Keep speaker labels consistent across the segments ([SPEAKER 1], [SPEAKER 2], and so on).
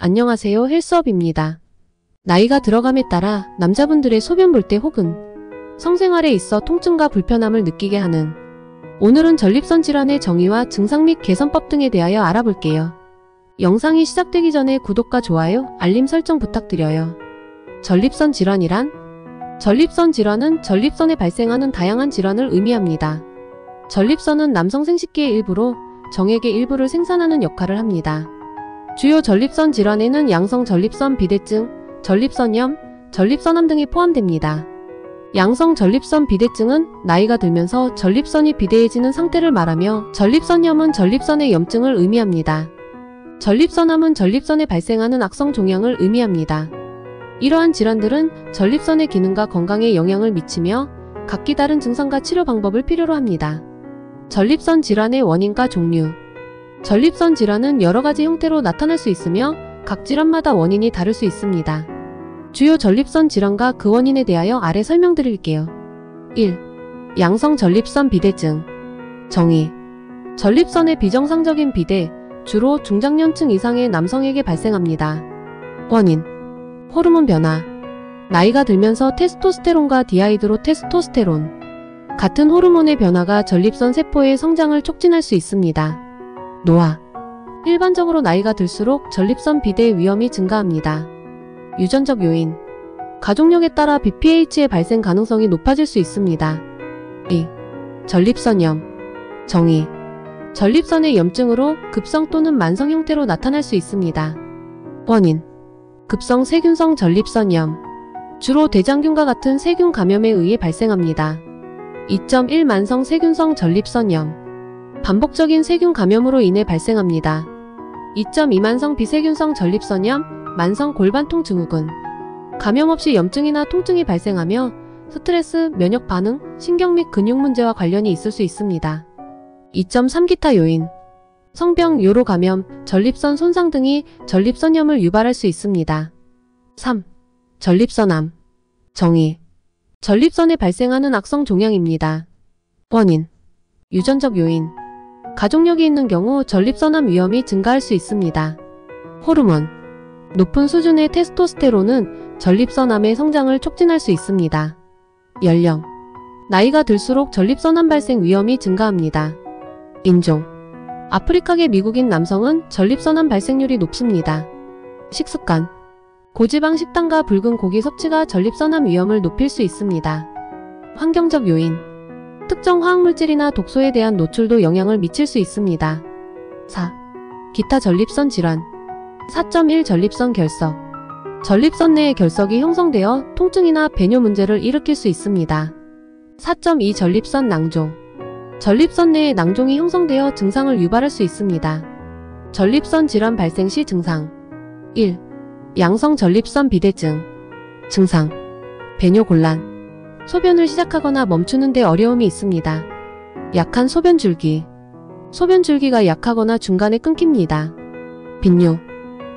[SPEAKER 1] 안녕하세요, 헬스업입니다. 나이가 들어감에 따라 남자분들의 소변 볼 때 혹은 성생활에 있어 통증과 불편함을 느끼게 하는 오늘은 전립선 질환의 정의와 증상 및 개선법 등에 대하여 알아볼게요. 영상이 시작되기 전에 구독과 좋아요, 알림 설정 부탁드려요. 전립선 질환이란? 전립선 질환은 전립선에 발생하는 다양한 질환을 의미합니다. 전립선은 남성 생식기의 일부로 정액의 일부를 생산하는 역할을 합니다. 주요 전립선 질환에는 양성 전립선 비대증, 전립선염, 전립선암 등이 포함됩니다. 양성 전립선 비대증은 나이가 들면서 전립선이 비대해지는 상태를 말하며 전립선염은 전립선의 염증을 의미합니다. 전립선암은 전립선에 발생하는 악성 종양을 의미합니다. 이러한 질환들은 전립선의 기능과 건강에 영향을 미치며 각기 다른 증상과 치료 방법을 필요로 합니다. 전립선 질환의 원인과 종류. 전립선 질환은 여러 가지 형태로 나타날 수 있으며 각 질환마다 원인이 다를 수 있습니다. 주요 전립선 질환과 그 원인에 대하여 아래 설명드릴게요. 1. 양성 전립선 비대증. 정의. 전립선의 비정상적인 비대, 주로 중장년층 이상의 남성에게 발생합니다. 원인. 호르몬 변화. 나이가 들면서 테스토스테론과 디하이드로테스토스테론 같은 호르몬의 변화가 전립선 세포의 성장을 촉진할 수 있습니다. 노화. 일반적으로 나이가 들수록 전립선 비대의 위험이 증가합니다. 유전적 요인. 가족력에 따라 BPH의 발생 가능성이 높아질 수 있습니다. 2. 전립선염. 정의. 전립선의 염증으로 급성 또는 만성 형태로 나타날 수 있습니다. 원인. 급성 세균성 전립선염. 주로 대장균과 같은 세균 감염에 의해 발생합니다. 2.1 만성 세균성 전립선염. 반복적인 세균 감염으로 인해 발생합니다. 2.2 만성 비세균성 전립선염, 만성 골반통 증후군. 감염 없이 염증이나 통증이 발생하며 스트레스, 면역 반응, 신경 및 근육 문제와 관련이 있을 수 있습니다. 2.3 기타 요인. 성병, 요로 감염, 전립선 손상 등이 전립선염을 유발할 수 있습니다. 3. 전립선암. 정의. 전립선에 발생하는 악성 종양입니다. 원인. 유전적 요인. 가족력이 있는 경우 전립선암 위험이 증가할 수 있습니다. 호르몬. 높은 수준의 테스토스테론은 전립선암의 성장을 촉진할 수 있습니다. 연령. 나이가 들수록 전립선암 발생 위험이 증가합니다. 인종. 아프리카계 미국인 남성은 전립선암 발생률이 높습니다. 식습관. 고지방 식단과 붉은 고기 섭취가 전립선암 위험을 높일 수 있습니다. 환경적 요인. 특정 화학물질이나 독소에 대한 노출도 영향을 미칠 수 있습니다. 4. 기타 전립선 질환. 4.1 전립선 결석. 전립선 내에 결석이 형성되어 통증이나 배뇨 문제를 일으킬 수 있습니다. 4.2 전립선 낭종. 전립선 내에 낭종이 형성되어 증상을 유발할 수 있습니다. 전립선 질환 발생 시 증상. 1. 양성 전립선 비대증. 증상. 배뇨 곤란. 소변을 시작하거나 멈추는 데 어려움이 있습니다. 약한 소변줄기. 소변줄기가 약하거나 중간에 끊깁니다. 빈뇨.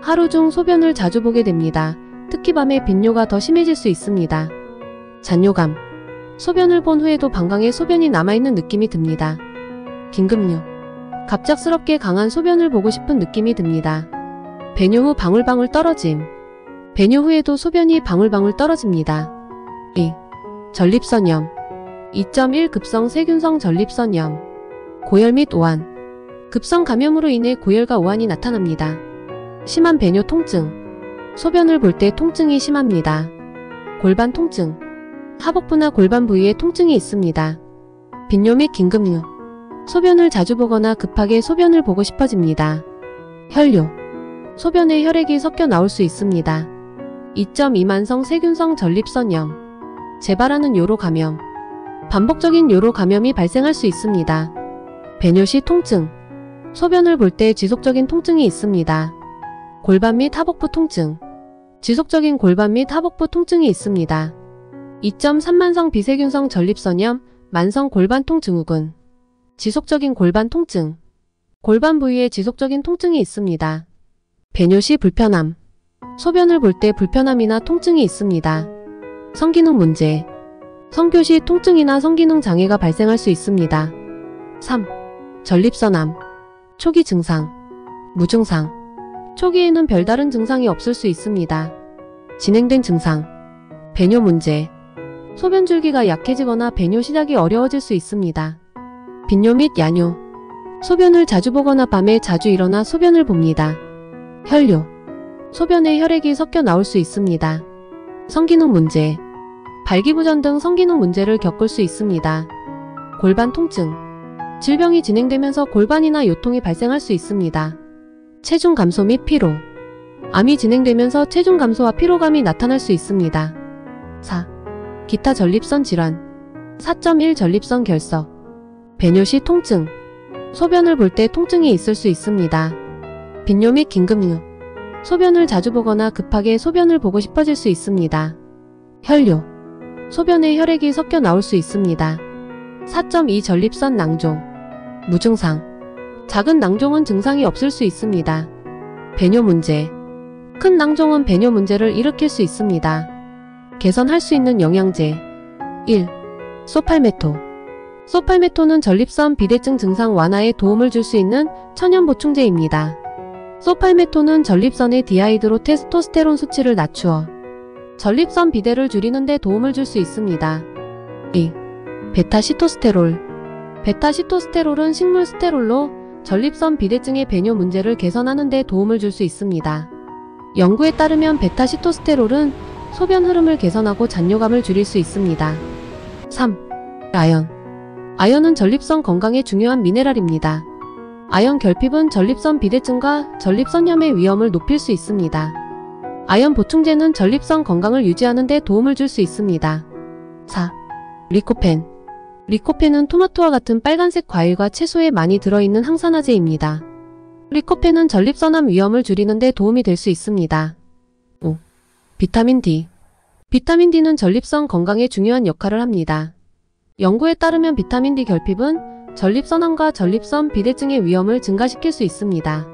[SPEAKER 1] 하루 중 소변을 자주 보게 됩니다. 특히 밤에 빈뇨가 더 심해질 수 있습니다. 잔뇨감. 소변을 본 후에도 방광에 소변이 남아있는 느낌이 듭니다. 긴급뇨. 갑작스럽게 강한 소변을 보고 싶은 느낌이 듭니다. 배뇨 후 방울방울 떨어짐. 배뇨 후에도 소변이 방울방울 떨어집니다. 2. 전립선염. 2.1 급성 세균성 전립선염. 고열 및 오한. 급성 감염으로 인해 고열과 오한이 나타납니다. 심한 배뇨 통증. 소변을 볼 때 통증이 심합니다. 골반 통증. 하복부나 골반 부위에 통증이 있습니다. 빈뇨 및 긴급뇨. 소변을 자주 보거나 급하게 소변을 보고 싶어집니다. 혈뇨. 소변에 혈액이 섞여 나올 수 있습니다. 2.2 만성 세균성 전립선염. 재발하는 요로 감염. 반복적인 요로 감염이 발생할 수 있습니다. 배뇨 시 통증. 소변을 볼 때 지속적인 통증이 있습니다. 골반 및 하복부 통증. 지속적인 골반 및 하복부 통증이 있습니다. 2.3 만성 비세균성 전립선염, 만성 골반통 증후군. 지속적인 골반 통증. 골반 부위에 지속적인 통증이 있습니다. 배뇨 시 불편함. 소변을 볼 때 불편함이나 통증이 있습니다. 성기능 문제. 성교 시 통증이나 성기능 장애가 발생할 수 있습니다. 3. 전립선암. 초기 증상. 무증상. 초기에는 별다른 증상이 없을 수 있습니다. 진행된 증상. 배뇨 문제. 소변 줄기가 약해지거나 배뇨 시작이 어려워질 수 있습니다. 빈뇨 및 야뇨. 소변을 자주 보거나 밤에 자주 일어나 소변을 봅니다. 혈뇨. 소변에 혈액이 섞여 나올 수 있습니다. 성기능 문제. 발기부전 등 성기능 문제를 겪을 수 있습니다. 골반 통증. 질병이 진행되면서 골반이나 요통이 발생할 수 있습니다. 체중 감소 및 피로. 암이 진행되면서 체중 감소와 피로감이 나타날 수 있습니다. 4. 기타 전립선 질환. 4.1 전립선 결석. 배뇨 시 통증. 소변을 볼 때 통증이 있을 수 있습니다. 빈뇨 및 긴급뇨. 소변을 자주 보거나 급하게 소변을 보고 싶어질 수 있습니다. 혈뇨. 소변에 혈액이 섞여 나올 수 있습니다. 4.2 전립선 낭종. 무증상. 작은 낭종은 증상이 없을 수 있습니다. 배뇨 문제. 큰 낭종은 배뇨 문제를 일으킬 수 있습니다. 개선할 수 있는 영양제. 1. 소팔메토. 소팔메토는 전립선 비대증 증상 완화에 도움을 줄 수 있는 천연 보충제입니다. 소팔메토는 전립선의 디하이드로 테스토스테론 수치를 낮추어 전립선 비대를 줄이는 데 도움을 줄 수 있습니다. 2. 베타시토스테롤. 베타시토스테롤은 식물 스테롤로 전립선 비대증의 배뇨 문제를 개선하는 데 도움을 줄 수 있습니다. 연구에 따르면 베타시토스테롤은 소변 흐름을 개선하고 잔뇨감을 줄일 수 있습니다. 3. 아연. 아연은 전립선 건강에 중요한 미네랄입니다. 아연 결핍은 전립선 비대증과 전립선염의 위험을 높일 수 있습니다. 아연 보충제는 전립선 건강을 유지하는 데 도움을 줄 수 있습니다. 4. 리코펜. 리코펜은 토마토와 같은 빨간색 과일과 채소에 많이 들어있는 항산화제입니다. 리코펜은 전립선암 위험을 줄이는 데 도움이 될 수 있습니다. 5. 비타민 D. 비타민 D는 전립선 건강에 중요한 역할을 합니다. 연구에 따르면 비타민 D 결핍은 전립선암과 전립선 비대증의 위험을 증가시킬 수 있습니다.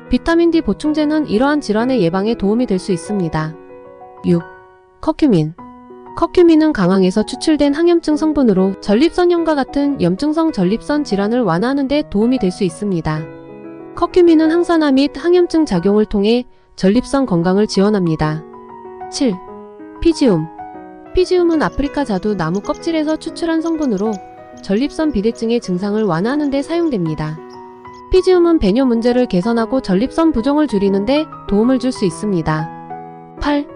[SPEAKER 1] 비타민 D 보충제는 이러한 질환의 예방에 도움이 될 수 있습니다. 6. 커큐민. 커큐민은 강황에서 추출된 항염증 성분으로 전립선염과 같은 염증성 전립선 질환을 완화하는 데 도움이 될 수 있습니다. 커큐민은 항산화 및 항염증 작용을 통해 전립선 건강을 지원합니다. 7. 피지움. 피지움은 아프리카 자두 나무 껍질에서 추출한 성분으로 전립선 비대증의 증상을 완화하는 데 사용됩니다. 피지움은 배뇨 문제를 개선하고 전립선 부종을 줄이는 데 도움을 줄 수 있습니다. 8.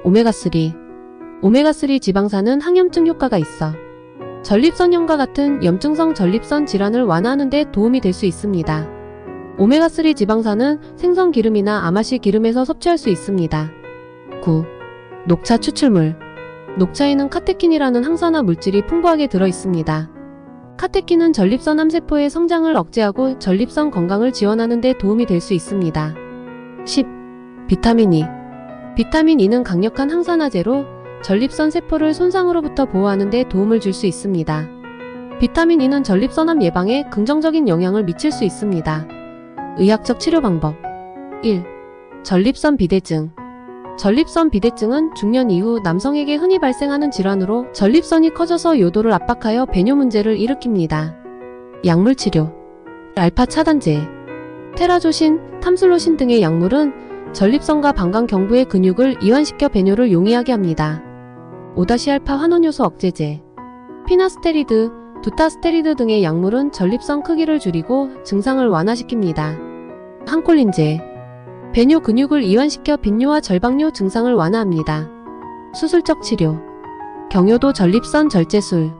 [SPEAKER 1] 오메가3. 오메가3 지방산은 항염증 효과가 있어 전립선염과 같은 염증성 전립선 질환을 완화하는 데 도움이 될 수 있습니다. 오메가3 지방산은 생선 기름이나 아마시 기름에서 섭취할 수 있습니다. 9. 녹차 추출물. 녹차에는 카테킨이라는 항산화 물질이 풍부하게 들어있습니다. 카테킨은 전립선 암세포의 성장을 억제하고 전립선 건강을 지원하는 데 도움이 될 수 있습니다. 10. 비타민 E. 비타민 E는 강력한 항산화제로 전립선 세포를 손상으로부터 보호하는 데 도움을 줄 수 있습니다. 비타민 E는 전립선암 예방에 긍정적인 영향을 미칠 수 있습니다. 의학적 치료 방법. 1. 전립선 비대증. 전립선 비대증은 중년 이후 남성에게 흔히 발생하는 질환으로 전립선이 커져서 요도를 압박하여 배뇨 문제를 일으킵니다. 약물 치료. 알파 차단제, 테라조신, 탐슬로신 등의 약물은 전립선과 방광 경부의 근육을 이완시켜 배뇨를 용이하게 합니다. 5-알파 환원효소 억제제, 피나스테리드, 두타스테리드 등의 약물은 전립선 크기를 줄이고 증상을 완화시킵니다. 항콜린제, 배뇨 근육을 이완시켜 빈뇨와 절박뇨 증상을 완화합니다. 수술적 치료. 경요도 전립선 절제술.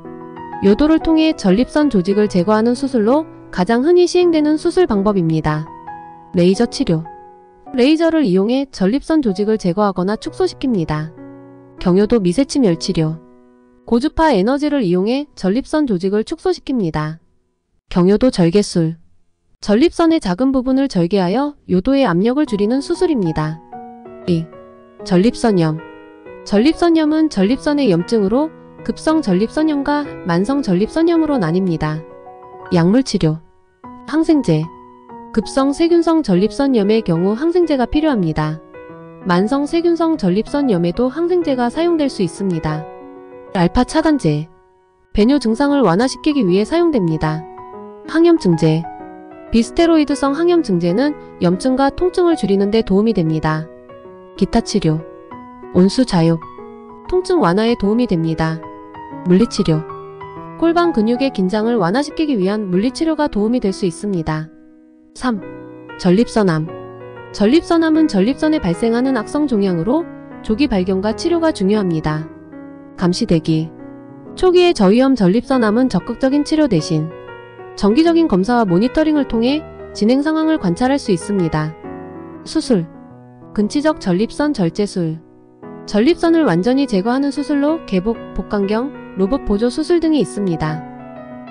[SPEAKER 1] 요도를 통해 전립선 조직을 제거하는 수술로 가장 흔히 시행되는 수술 방법입니다. 레이저 치료. 레이저를 이용해 전립선 조직을 제거하거나 축소시킵니다. 경요도 미세침열 치료. 고주파 에너지를 이용해 전립선 조직을 축소시킵니다. 경요도 절개술. 전립선의 작은 부분을 절개하여 요도의 압력을 줄이는 수술입니다. 2. 전립선염. 전립선염은 전립선의 염증으로 급성 전립선염과 만성 전립선염으로 나뉩니다. 약물 치료. 항생제. 급성 세균성 전립선염의 경우 항생제가 필요합니다. 만성 세균성 전립선염에도 항생제가 사용될 수 있습니다. 알파 차단제. 배뇨 증상을 완화시키기 위해 사용됩니다. 항염증제. 비스테로이드성 항염 증제는 염증과 통증을 줄이는 데 도움이 됩니다. 기타 치료, 온수 자욕, 통증 완화에 도움이 됩니다. 물리치료, 골반 근육의 긴장을 완화시키기 위한 물리치료가 도움이 될 수 있습니다. 3. 전립선암. 전립선암은 전립선에 발생하는 악성 종양으로 조기 발견과 치료가 중요합니다. 감시대기. 초기의 저위험 전립선암은 적극적인 치료 대신 정기적인 검사와 모니터링을 통해 진행 상황을 관찰할 수 있습니다. 수술. 근치적 전립선 절제술. 전립선을 완전히 제거하는 수술로 개복, 복강경, 로봇 보조 수술 등이 있습니다.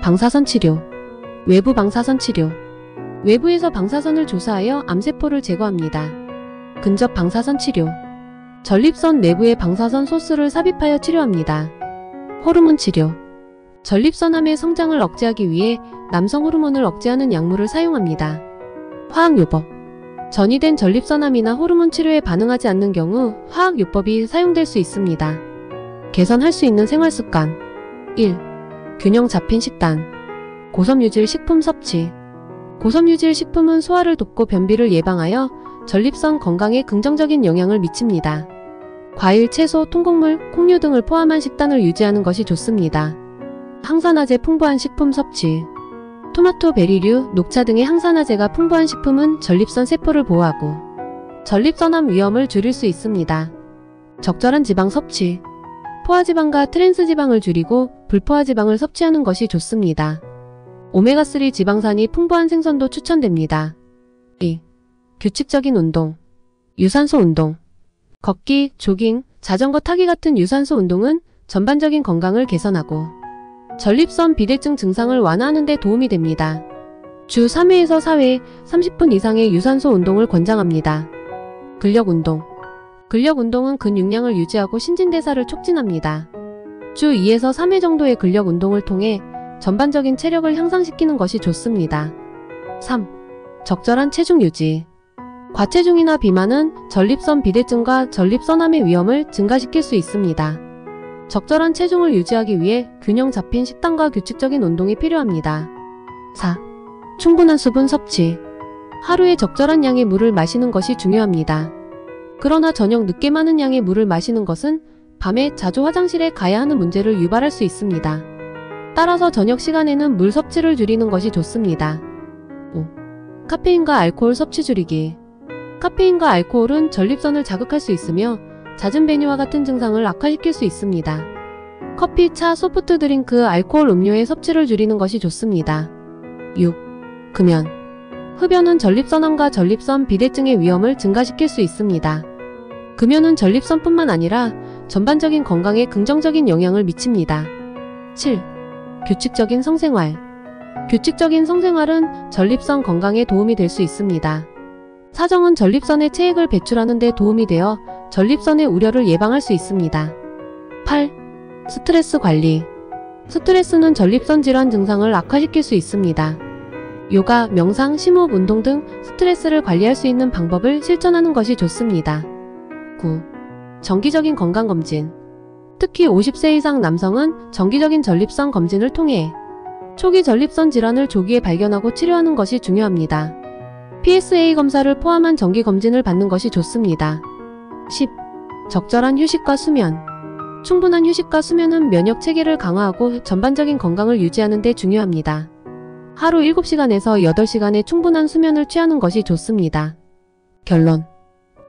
[SPEAKER 1] 방사선 치료. 외부 방사선 치료. 외부에서 방사선을 조사하여 암세포를 제거합니다. 근접 방사선 치료. 전립선 내부에 방사선 소스를 삽입하여 치료합니다. 호르몬 치료. 전립선암의 성장을 억제하기 위해 남성 호르몬을 억제하는 약물을 사용합니다. 화학요법. 전이된 전립선암이나 호르몬 치료에 반응하지 않는 경우 화학요법이 사용될 수 있습니다. 개선할 수 있는 생활습관. 1. 균형 잡힌 식단. 고섬유질 식품 섭취. 고섬유질 식품은 소화를 돕고 변비를 예방하여 전립선 건강에 긍정적인 영향을 미칩니다. 과일, 채소, 통곡물, 콩류 등을 포함한 식단을 유지하는 것이 좋습니다. 항산화제 풍부한 식품 섭취. 토마토, 베리류, 녹차 등의 항산화제가 풍부한 식품은 전립선 세포를 보호하고 전립선암 위험을 줄일 수 있습니다. 적절한 지방 섭취. 포화지방과 트랜스지방을 줄이고 불포화지방을 섭취하는 것이 좋습니다. 오메가3 지방산이 풍부한 생선도 추천됩니다. 2. 규칙적인 운동. 유산소 운동. 걷기, 조깅, 자전거 타기 같은 유산소 운동은 전반적인 건강을 개선하고 전립선 비대증 증상을 완화하는 데 도움이 됩니다. 주 3회에서 4회 30분 이상의 유산소 운동을 권장합니다. 근력 운동. 근력 운동은 근육량을 유지하고 신진대사를 촉진합니다. 주 2에서 3회 정도의 근력 운동을 통해 전반적인 체력을 향상시키는 것이 좋습니다. 3. 적절한 체중 유지. 과체중이나 비만은 전립선 비대증과 전립선암의 위험을 증가시킬 수 있습니다. 적절한 체중을 유지하기 위해 균형 잡힌 식단과 규칙적인 운동이 필요합니다. 4. 충분한 수분 섭취. 하루에 적절한 양의 물을 마시는 것이 중요합니다. 그러나 저녁 늦게 많은 양의 물을 마시는 것은 밤에 자주 화장실에 가야 하는 문제를 유발할 수 있습니다. 따라서 저녁 시간에는 물 섭취를 줄이는 것이 좋습니다. 5. 카페인과 알코올 섭취 줄이기. 카페인과 알코올은 전립선을 자극할 수 있으며 잦은 배뇨와 같은 증상을 악화시킬 수 있습니다. 커피, 차, 소프트 드링크, 알코올 음료의 섭취를 줄이는 것이 좋습니다. 6. 금연. 흡연은 전립선암과 전립선 비대증의 위험을 증가시킬 수 있습니다. 금연은 전립선뿐만 아니라 전반적인 건강에 긍정적인 영향을 미칩니다. 7. 규칙적인 성생활. 규칙적인 성생활은 전립선 건강에 도움이 될 수 있습니다. 사정은 전립선의 체액을 배출하는 데 도움이 되어 전립선의 우려를 예방할 수 있습니다. 8. 스트레스 관리. 스트레스는 전립선 질환 증상을 악화시킬 수 있습니다. 요가, 명상, 심호흡 운동 등 스트레스를 관리할 수 있는 방법을 실천하는 것이 좋습니다. 9. 정기적인 건강검진. 특히 50세 이상 남성은 정기적인 전립선 검진을 통해 초기 전립선 질환을 조기에 발견하고 치료하는 것이 중요합니다. PSA 검사를 포함한 정기 검진을 받는 것이 좋습니다. 10. 적절한 휴식과 수면. 충분한 휴식과 수면은 면역 체계를 강화하고 전반적인 건강을 유지하는 데 중요합니다. 하루 7시간에서 8시간의 충분한 수면을 취하는 것이 좋습니다. 결론.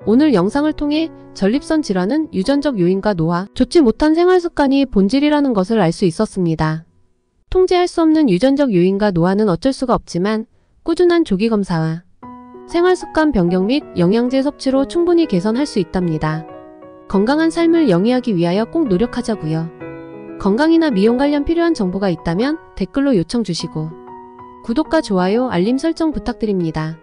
[SPEAKER 1] 오늘 영상을 통해 전립선 질환은 유전적 요인과 노화, 좋지 못한 생활 습관이 본질이라는 것을 알 수 있었습니다. 통제할 수 없는 유전적 요인과 노화는 어쩔 수가 없지만 꾸준한 조기 검사와 생활습관 변경 및 영양제 섭취로 충분히 개선할 수 있답니다. 건강한 삶을 영위하기 위하여 꼭 노력하자고요. 건강이나 미용 관련 필요한 정보가 있다면 댓글로 요청 주시고 구독과 좋아요, 알림 설정 부탁드립니다.